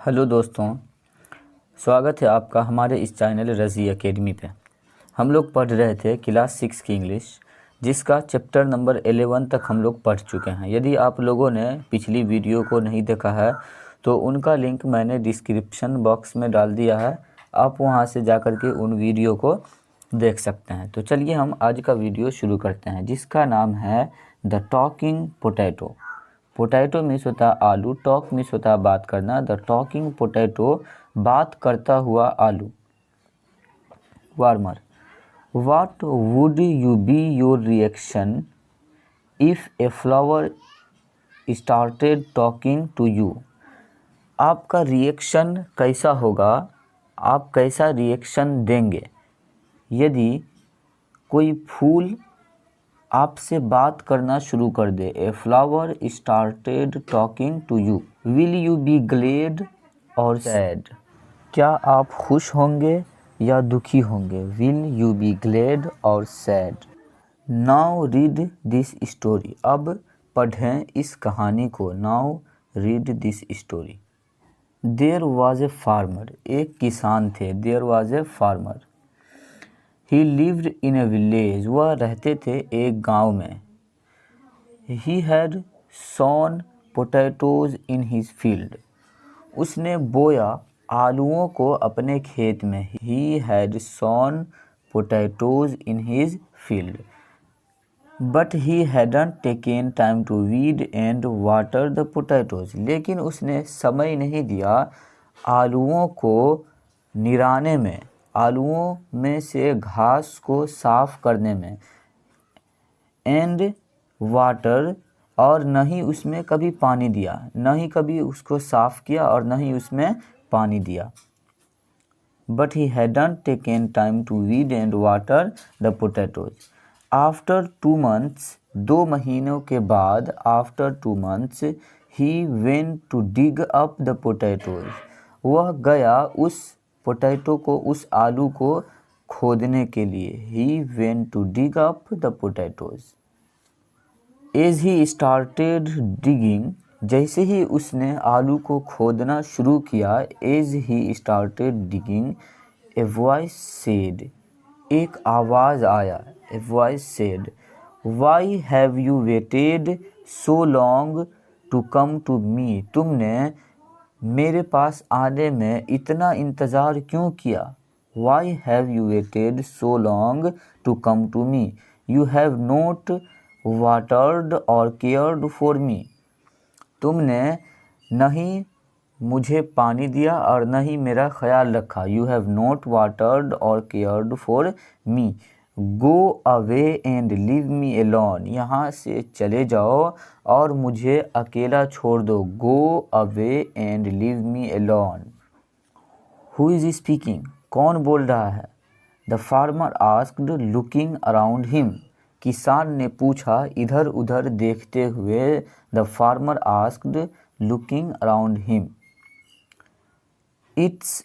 Hello दोस्तों, स्वागत है आपका हमारे इस चैनल रज़ी एकेडमी पे। हम लोग पढ़ रहे थे क्लास 6 की इंग्लिश, जिसका चैप्टर नंबर 11 तक हम लोग पढ़ चुके हैं। यदि आप लोगों ने पिछली वीडियो को नहीं देखा है तो उनका लिंक मैंने डिस्क्रिप्शन बॉक्स में डाल दिया है, आप वहां से जा कर के उन वीडियो को देख सकते हैं। तो चलिए हम आज का वीडियो शुरू करते हैं, जिसका नाम है the talking potato. Potato means होता है आलू, टॉक मीन्स होता है बात करना। द टॉकिंग पोटैटो, बात करता हुआ आलू। Warmer, what would you be your reaction if a flower started talking to you. आपका रिएक्शन कैसा होगा, आप कैसा रिएक्शन देंगे यदि कोई फूल आपसे बात करना शुरू कर दे। A flower started talking to you. Will you be glad or sad, क्या आप खुश होंगे या दुखी होंगे। Will you be glad or sad. Now read this story, अब पढ़ें इस कहानी को। Now read this story. There was a farmer, एक किसान थे। There was a farmer, he lived in a village, वह रहते थे एक गांव में। He had sown potatoes in his field, उसने बोया आलूओं को अपने खेत में। He had sown potatoes in his field but he hadn't taken time to weed and water the potatoes, लेकिन उसने समय नहीं दिया आलूओं को निराने में, आलूओं में से घास को साफ करने में। एंड वाटर, और न ही उसमें कभी पानी दिया, न ही कभी उसको साफ किया और न ही उसमें पानी दिया। But he hadn't taken time to weed and water the potatoes. After 2 months, 2 महीनों के बाद, after 2 months, he went to dig up the potatoes, वह गया उस पोटैटो को, उस आलू को खोदने के लिए। He went to dig up the potatoes. As he started digging, जैसे ही उसने आलू को खोदना शुरू किया। As he started digging, a voice said, एक आवाज़ आया। A voice said, why have you waited so long to come to me, तुमने मेरे पास आने में इतना इंतज़ार क्यों किया। Why have you waited so long to come to me, you have not watered or cared for मी, तुमने नहीं मुझे पानी दिया और न ही मेरा ख्याल रखा। You have not watered or cared for me. Go away and leave me alone, यहाँ से चले जाओ और मुझे अकेला छोड़ दो। Go away and leave me alone. Who is speaking, कौन बोल रहा है। The farmer asked looking around him, किसान ने पूछा इधर उधर देखते हुए। The farmer asked looking around him. It's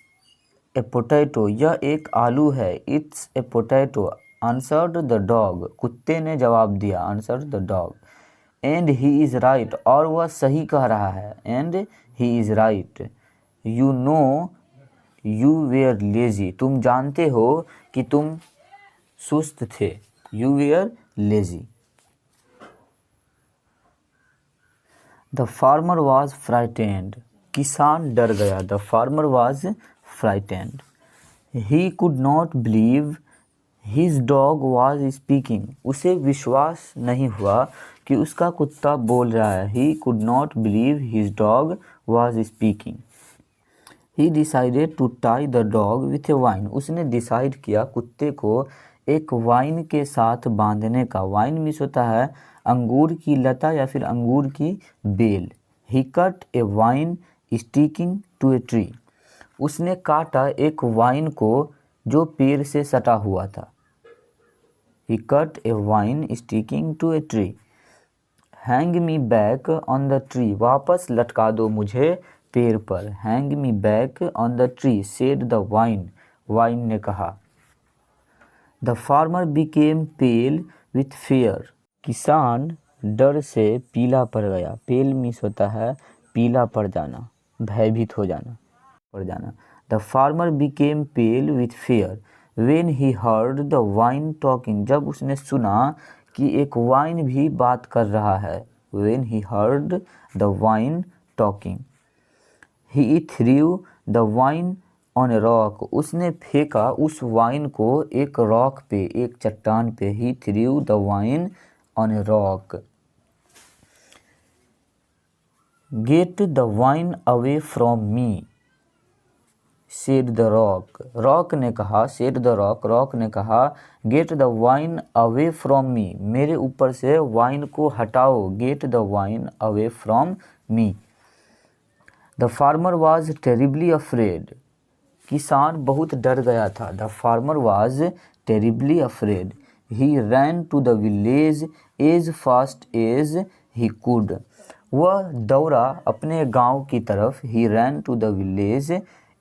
a potato, यह एक आलू है। It's a potato, answered the dog, कुत्ते ने जवाब दिया। Answered the dog. And he is right, और वह सही कह रहा है। And he is right. You know you were lazy, तुम जानते हो कि तुम सुस्त थे। You were lazy. The farmer was frightened, किसान डर गया। The farmer was frightened. He could not believe his dog was speaking, उसे विश्वास नहीं हुआ कि उसका कुत्ता बोल रहा है। He could not believe his dog was speaking. He decided to tie the dog with a vine, उसने डिसाइड किया कुत्ते को एक वाइन के साथ बांधने का। वाइन मीन्स होता है अंगूर की लता या फिर अंगूर की बेल। He cut a vine sticking to a tree, उसने काटा एक वाइन को जो पेड़ से सटा हुआ था। He cut a vine sticking to a tree. Hang me back on the tree, वापस लटका दो मुझे पेड़ पर। Hang me back on the tree, said the vine, vine ने कहा। The farmer became pale with fear, किसान डर से पीला पड़ गया। पेल मीन्स होता है पीला पड़ जाना, भयभीत हो जाना। पड़ जाना। The farmer became pale with fear when he heard the vine talking, जब उसने सुना कि एक वाइन भी बात कर रहा है। When he heard the vine talking, he threw the vine on a rock, उसने फेंका उस वाइन को एक रॉक पे, एक चट्टान पे। He threw the vine on a rock. Get the vine away from me said the rock, rock ने कहा, सेड द रॉक, रॉक ने कहा, get the vine away from me, मेरे ऊपर से वाइन को हटाओ। Get the vine away from me. The farmer was terribly afraid, किसान बहुत डर गया था। The farmer was terribly afraid, he ran to the village as fast as he could, वह दौड़ा अपने गांव की तरफ। He ran to the village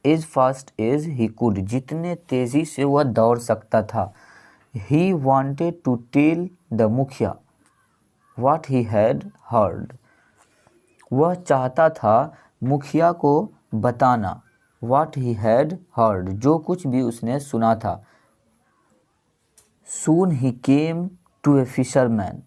as fast as he could, जितने तेज़ी से वह दौड़ सकता था। He wanted to tell the mukhiya what he had heard, वह चाहता था मुखिया को बताना। व्हाट ही हैड हर्ड, जो कुछ भी उसने सुना था। सून he came to a fisherman,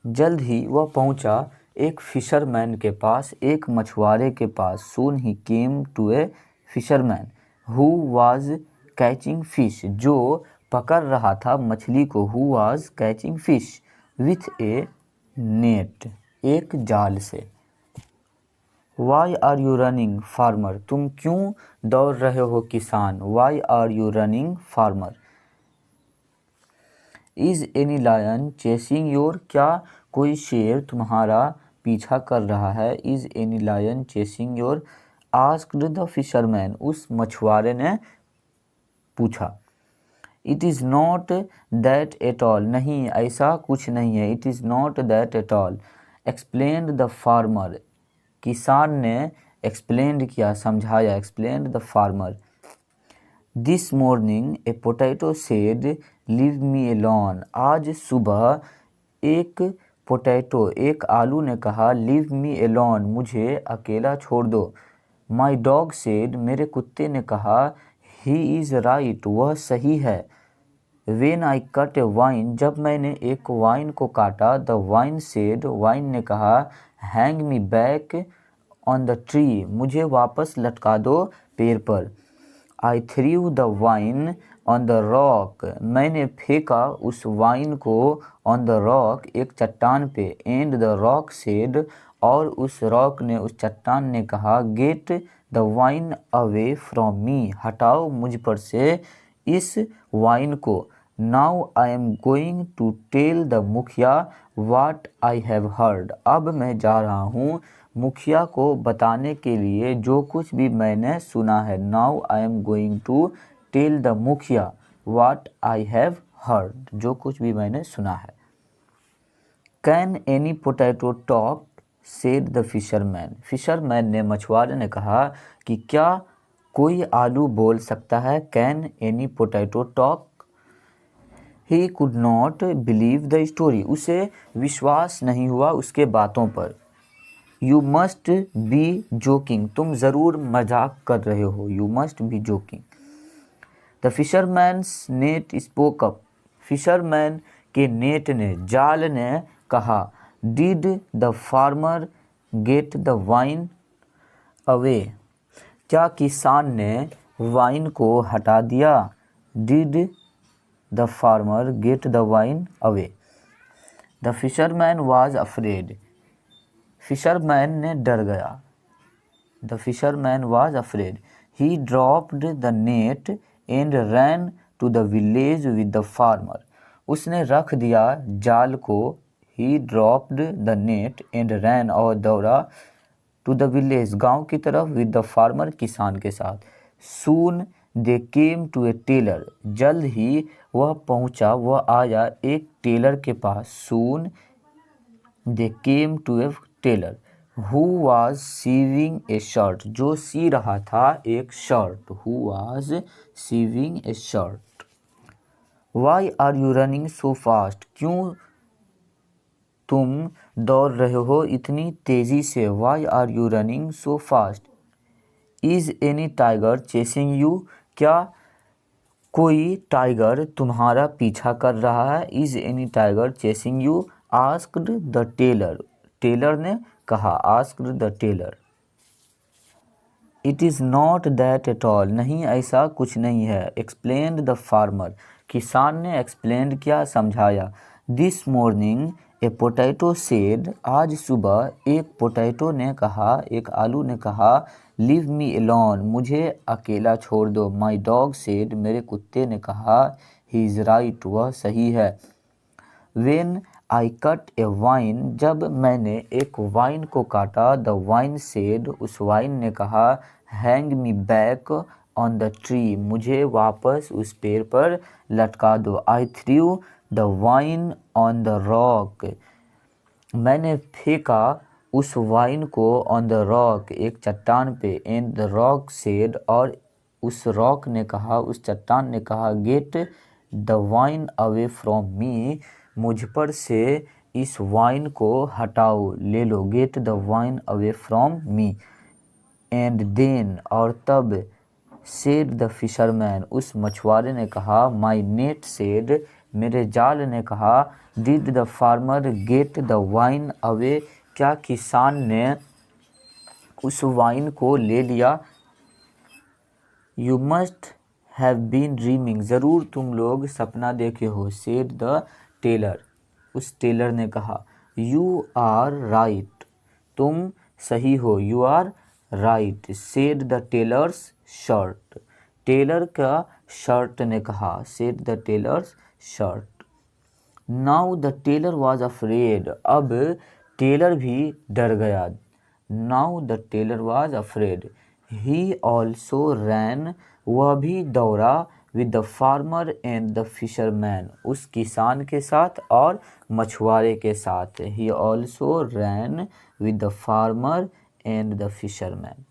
जल्द ही वह पहुंचा एक फिशरमैन के पास, एक मछुआरे के पास। Soon he came to a fisherman who was catching fish, जो पकड़ रहा था मछली को। Who was catching fish with a net, एक जाल से। Why are you running farmer, तुम क्यों दौड़ रहे हो किसान। Why are you running farmer. Is any lion chasing your, क्या कोई शेर तुम्हारा पीछा कर रहा है। Is any lion chasing your asked the fisherman, उस मछुआरे ने पूछा। It is not that at all, नहीं ऐसा कुछ नहीं है। It is not that at all. Explained the farmer, किसान ने एक्सप्लेन किया, समझाया। Explained the farmer. This morning a potato said leave me alone, आज सुबह एक पोटैटो, एक आलू ने कहा, लीव मी एलोन, मुझे अकेला छोड़ दो। माई डॉग सेड, मेरे कुत्ते ने कहा, ही इज़ राइट, वह सही है। When I cut a vine, जब मैंने एक वाइन को काटा। द वाइन सेड, वाइन ने कहा, hang me back on the tree, मुझे वापस लटका दो पेड़ पर। I threw the vine on the rock, मैंने फेंका उस वाइन को ऑन द रॉक, एक चट्टान पे। एंड द रॉक सेड, और उस रॉक ने, उस चट्टान ने कहा, get the vine away from me, हटाओ मुझ पर से इस वाइन को। Now I am going to tell the mukhiya what I have heard, अब मैं जा रहा हूँ मुखिया को बताने के लिए जो कुछ भी मैंने सुना है। Now I am going to tell the mukhiya what I have heard, जो कुछ भी मैंने सुना है। Can any potato talk said the fisherman, fisherman ने, मछुआरे ने कहा कि क्या कोई आलू बोल सकता है। Can any potato talk. He could not believe the story, उसे विश्वास नहीं हुआ उसके बातों पर। यू मस्ट बी जोकिंग, तुम ज़रूर मजाक कर रहे हो। You must be joking. The fisherman's net spoke up, fisherman के नेट ने, जाल ने कहा। Did the farmer get the vine away, क्या किसान ने वाइन को हटा दिया। Did the farmer get the vine away. The fisherman was afraid, fisherman ने डर गया। The fisherman was afraid. He dropped the net and ran to the village with the farmer, उसने रख दिया जाल को। ही ड्रॉप्ड द नेट एंड रैन, और दौड़ा, टू द विलेज, गांव की तरफ, विद द फार्मर, किसान के साथ। सून they came to a Taylor, जल्द ही वह पहुंचा, वह आया एक टेलर के पास। Soon they came to a tailor who was sewing a shirt, जो सी रहा था एक शर्ट। Who was sewing a shirt. Why are you running so fast, क्यों तुम दौड़ रहे हो इतनी तेज़ी से। Why are you running so fast. Is any tiger chasing you, क्या कोई टाइगर तुम्हारा पीछा कर रहा है। Is any tiger chasing you, asked the tailor, tailor ने कहा, asked the tailor. It is not that at all, नहीं ऐसा कुछ नहीं है। एक्सप्लेन्ड द फार्मर, किसान ने एक्सप्लेन किया, समझाया। This morning a potato said, आज सुबह एक पोटैटो ने कहा, एक आलू ने कहा, लीव मी एलोन, मुझे अकेला छोड़ दो। माई डॉग सेड, मेरे कुत्ते ने कहा, ही इज़ राइट, वह सही है। When I cut a vine, जब मैंने एक वाइन को काटा, द वाइन सेड, उस वाइन ने कहा, hang me back on the tree, मुझे वापस उस पेड़ पर लटका दो। I threw the vine on the rock, मैंने फेंका उस वाइन को ऑन द रॉक, एक चट्टान पे। एंड द रॉक सेड, और उस रॉक ने कहा, उस चट्टान ने कहा, get the vine away from me, मुझ पर से इस वाइन को हटाओ, ले लो। Get the vine away from me. And then, और तब, सेड द फिशरमैन, उस मछुआरे ने कहा, माई नेट सेड, मेरे जाल ने कहा, did the farmer get the vine away, क्या किसान ने उस वाइन को ले लिया। You must have been dreaming, ज़रूर तुम लोग सपना देखे हो। सेड द टेलर, उस टेलर ने कहा, यू आर राइट, तुम सही हो। You are right, said the tailor's shirt, tailor का शर्ट ने कहा, said the tailor's shirt. Now the tailor was afraid, अब टेलर भी डर गया। Now the tailor was afraid, he also ran, वह भी दौड़ा, with the farmer and the fisherman, उस किसान के साथ और मछुआरे के साथ। He also ran with the farmer and the fisherman.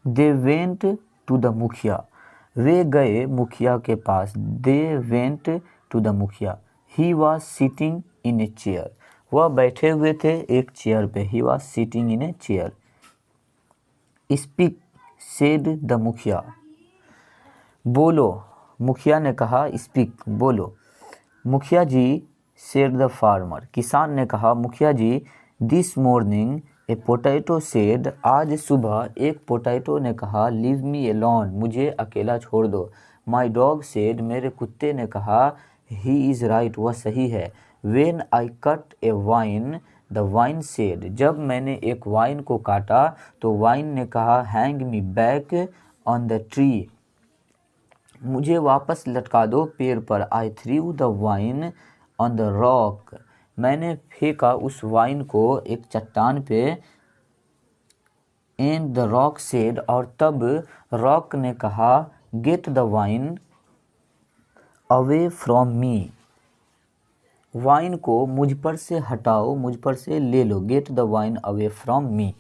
They went to the mukhiya, वे गए मुखिया के पास। They went to the mukhiya, he was sitting in a chair, वह बैठे हुए थे एक चेयर पे। He was sitting in a chair. Speak, said the मुखिया, बोलो, मुखिया ने कहा, स्पीक, बोलो। मुखिया जी, सेड द फार्मर, किसान ने कहा, मुखिया जी, this morning a potato said, आज सुबह एक पोटैटो ने कहा, लीव मी एलोन, मुझे अकेला छोड़ दो। माई डॉग सेड, मेरे कुत्ते ने कहा, ही इज़ राइट, वह सही है। When I cut a wine, the vine said, जब मैंने एक वाइन को काटा तो वाइन ने कहा, hang me back on the tree, मुझे वापस लटका दो पेड़ पर। I threw the vine on the rock, मैंने फेंका उस वाइन को एक चट्टान पे। एंड द रॉक सेड, और तब रॉक ने कहा, get the vine away from me, vine को मुझ पर से हटाओ, मुझ पर से ले लो। Get the vine away from me.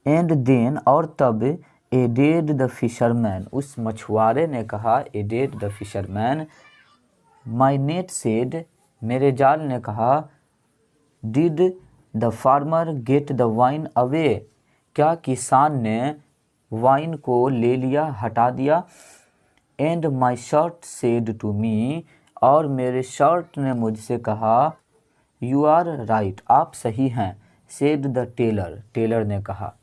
And then, और तब, एडेड द फिशरमैन, उस मछुआरे ने कहा, added the fisherman. My net said, मेरे जाल ने कहा, did the farmer get the vine away, क्या किसान ने वाइन को ले लिया, हटा दिया। And my shirt said to मी, और मेरे शर्ट ने मुझसे कहा, यू आर राइट, आप सही हैं। सेड द टेलर, टेलर ने कहा।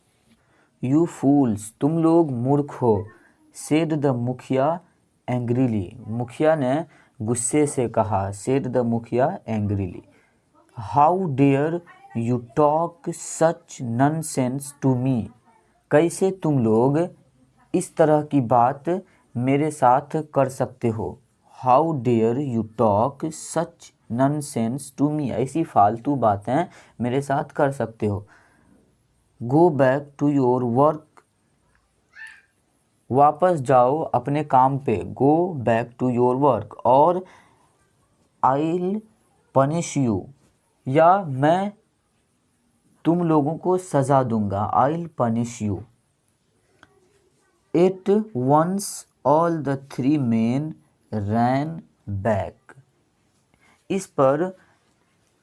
यू फूल्स, तुम लोग मूर्ख हो। सेड द मुखिया एंग्रीली, मुखिया ने गुस्से से कहा। Said the mukhiya angrily. How dare you talk such nonsense to me, कैसे तुम लोग इस तरह की बात मेरे साथ कर सकते हो। How dare you talk such nonsense to me, ऐसी फालतू बातें मेरे साथ कर सकते हो। Go back to your work, वापस जाओ अपने काम पे। Go back to your work. और आइल पनिश यू, या मैं तुम लोगों को सज़ा दूंगा। I'll punish you. At once all the three men ran back, इस पर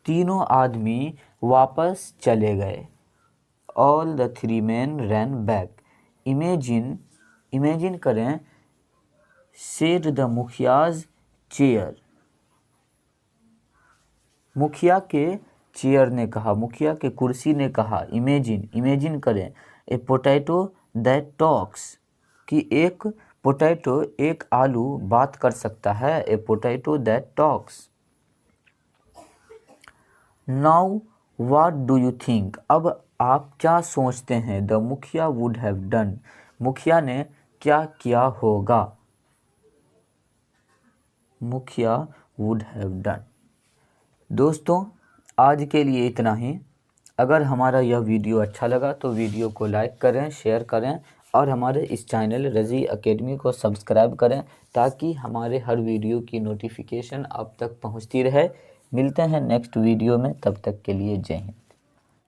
तीनों आदमी वापस चले गए। All the three men ran back. Imagine करें, सेड द मुखियाज चेयर। मुखिया के चेयर ने कहा, मुखिया के कुर्सी ने कहा, इमेजिन करें, ए पोटैटो दैट टॉक्स, कि एक पोटैटो, एक आलू बात कर सकता है, ए potato that talks. Now what do you think, अब आप क्या सोचते हैं, द मुखिया वुड हैव डन, मुखिया ने क्या किया होगा, मुखिया वुड हैव डन। दोस्तों आज के लिए इतना ही। अगर हमारा यह वीडियो अच्छा लगा तो वीडियो को लाइक करें, शेयर करें और हमारे इस चैनल रज़ी एकेडमी को सब्सक्राइब करें ताकि हमारे हर वीडियो की नोटिफिकेशन आप तक पहुंचती रहे। मिलते हैं नेक्स्ट वीडियो में, तब तक के लिए जय हिंद।